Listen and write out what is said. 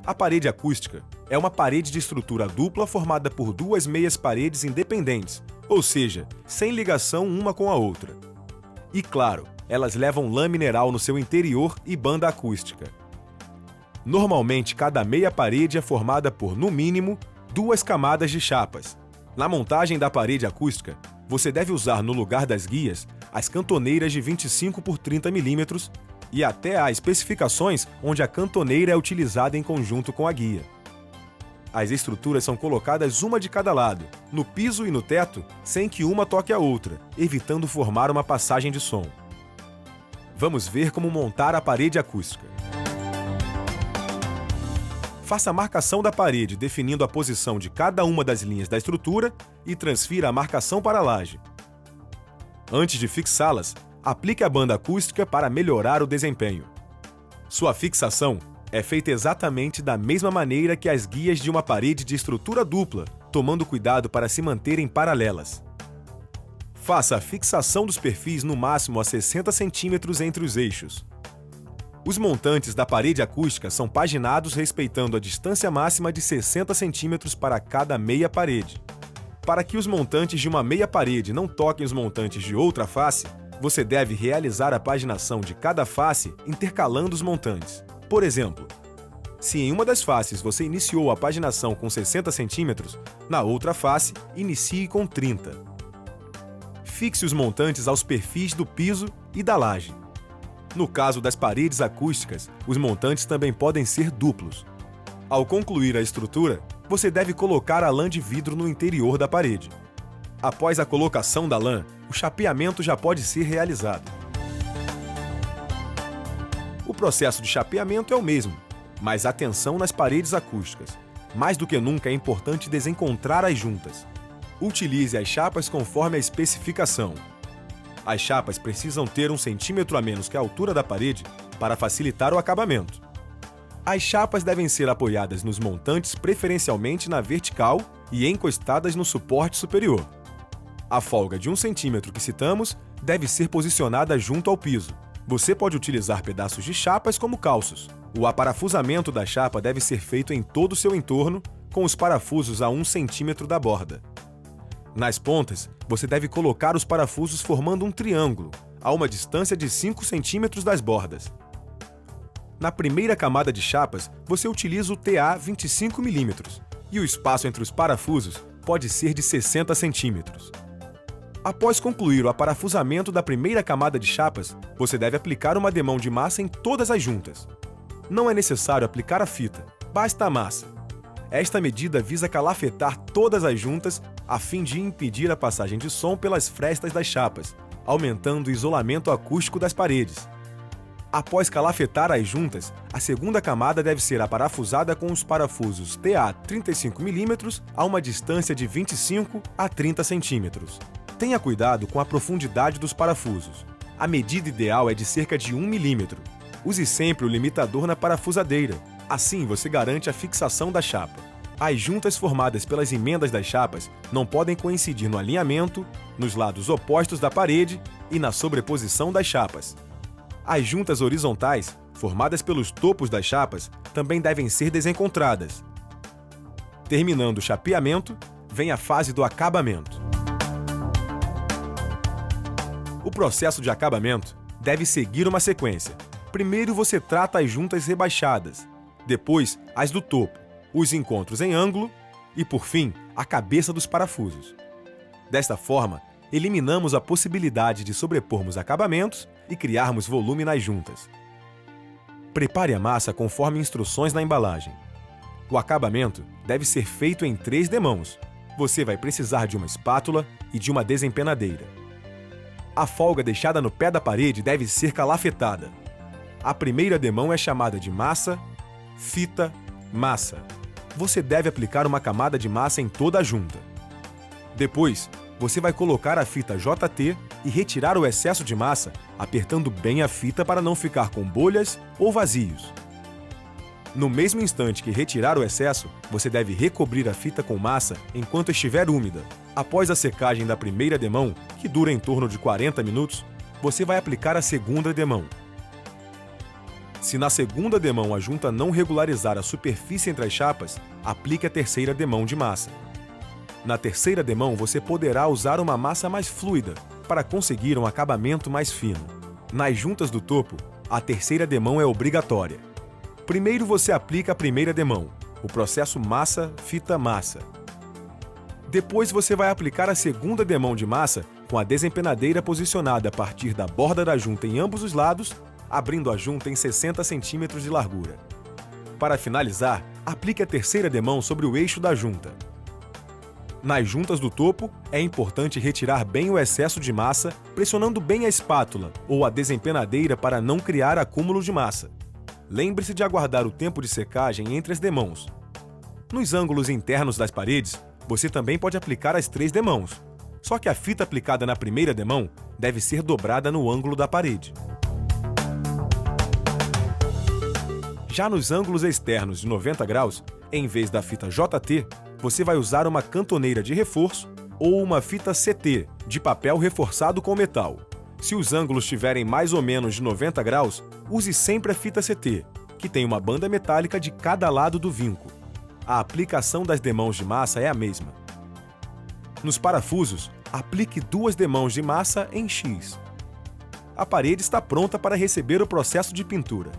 A parede acústica é uma parede de estrutura dupla formada por duas meias paredes independentes, ou seja, sem ligação uma com a outra. E claro, elas levam lã mineral no seu interior e banda acústica. Normalmente, cada meia parede é formada por, no mínimo, 2 camadas de chapas. Na montagem da parede acústica, você deve usar no lugar das guias as cantoneiras de 25 por 30 mm e até há especificações onde a cantoneira é utilizada em conjunto com a guia. As estruturas são colocadas uma de cada lado, no piso e no teto, sem que uma toque a outra, evitando formar uma passagem de som. Vamos ver como montar a parede acústica. Faça a marcação da parede definindo a posição de cada uma das linhas da estrutura e transfira a marcação para a laje. Antes de fixá-las, aplique a banda acústica para melhorar o desempenho. Sua fixação é feita exatamente da mesma maneira que as guias de uma parede de estrutura dupla, tomando cuidado para se manterem paralelas. Faça a fixação dos perfis no máximo a 60 cm entre os eixos. Os montantes da parede acústica são paginados respeitando a distância máxima de 60 cm para cada meia parede. Para que os montantes de uma meia parede não toquem os montantes de outra face, você deve realizar a paginação de cada face intercalando os montantes. Por exemplo, se em uma das faces você iniciou a paginação com 60 cm, na outra face, inicie com 30. Fixe os montantes aos perfis do piso e da laje. No caso das paredes acústicas, os montantes também podem ser duplos. Ao concluir a estrutura, você deve colocar a lã de vidro no interior da parede. Após a colocação da lã, o chapeamento já pode ser realizado. O processo de chapeamento é o mesmo, mas atenção nas paredes acústicas. Mais do que nunca é importante desencontrar as juntas. Utilize as chapas conforme a especificação. As chapas precisam ter 1 centímetro a menos que a altura da parede para facilitar o acabamento. As chapas devem ser apoiadas nos montantes preferencialmente na vertical e encostadas no suporte superior. A folga de 1 centímetro que citamos deve ser posicionada junto ao piso. Você pode utilizar pedaços de chapas como calços. O aparafusamento da chapa deve ser feito em todo o seu entorno, com os parafusos a 1 centímetro da borda. Nas pontas, você deve colocar os parafusos formando um triângulo, a uma distância de 5 centímetros das bordas. Na primeira camada de chapas, você utiliza o TA 25 mm e o espaço entre os parafusos pode ser de 60 centímetros. Após concluir o aparafusamento da primeira camada de chapas, você deve aplicar uma demão de massa em todas as juntas. Não é necessário aplicar a fita, basta a massa. Esta medida visa calafetar todas as juntas a fim de impedir a passagem de som pelas frestas das chapas, aumentando o isolamento acústico das paredes. Após calafetar as juntas, a segunda camada deve ser aparafusada com os parafusos TA 35 mm a uma distância de 25 a 30 centímetros. Tenha cuidado com a profundidade dos parafusos. A medida ideal é de cerca de 1 mm. Use sempre o limitador na parafusadeira. Assim você garante a fixação da chapa. As juntas formadas pelas emendas das chapas não podem coincidir no alinhamento, nos lados opostos da parede e na sobreposição das chapas. As juntas horizontais, formadas pelos topos das chapas, também devem ser desencontradas. Terminando o chapeamento, vem a fase do acabamento. O processo de acabamento deve seguir uma sequência. Primeiro você trata as juntas rebaixadas, depois as do topo, os encontros em ângulo e, por fim, a cabeça dos parafusos. Desta forma, eliminamos a possibilidade de sobrepormos acabamentos e criarmos volume nas juntas. Prepare a massa conforme instruções na embalagem. O acabamento deve ser feito em 3 demãos. Você vai precisar de uma espátula e de uma desempenadeira. A folga deixada no pé da parede deve ser calafetada. A primeira demão é chamada de massa, fita, massa. Você deve aplicar uma camada de massa em toda a junta. Depois, você vai colocar a fita JT e retirar o excesso de massa, apertando bem a fita para não ficar com bolhas ou vazios. No mesmo instante que retirar o excesso, você deve recobrir a fita com massa enquanto estiver úmida. Após a secagem da primeira demão, que dura em torno de 40 minutos, você vai aplicar a segunda demão. Se na segunda demão a junta não regularizar a superfície entre as chapas, aplique a terceira demão de massa. Na terceira demão, você poderá usar uma massa mais fluida para conseguir um acabamento mais fino. Nas juntas do topo, a terceira demão é obrigatória. Primeiro você aplica a primeira demão, o processo massa-fita-massa. Depois você vai aplicar a segunda demão de massa com a desempenadeira posicionada a partir da borda da junta em ambos os lados, abrindo a junta em 60 cm de largura. Para finalizar, aplique a terceira demão sobre o eixo da junta. Nas juntas do topo, é importante retirar bem o excesso de massa, pressionando bem a espátula ou a desempenadeira para não criar acúmulo de massa. Lembre-se de aguardar o tempo de secagem entre as demãos. Nos ângulos internos das paredes, você também pode aplicar as 3 demãos, só que a fita aplicada na primeira demão deve ser dobrada no ângulo da parede. Já nos ângulos externos de 90 graus, em vez da fita JT, você vai usar uma cantoneira de reforço ou uma fita CT, de papel reforçado com metal. Se os ângulos estiverem mais ou menos de 90 graus, use sempre a fita CT, que tem uma banda metálica de cada lado do vinco. A aplicação das demãos de massa é a mesma. Nos parafusos, aplique 2 demãos de massa em X. A parede está pronta para receber o processo de pintura.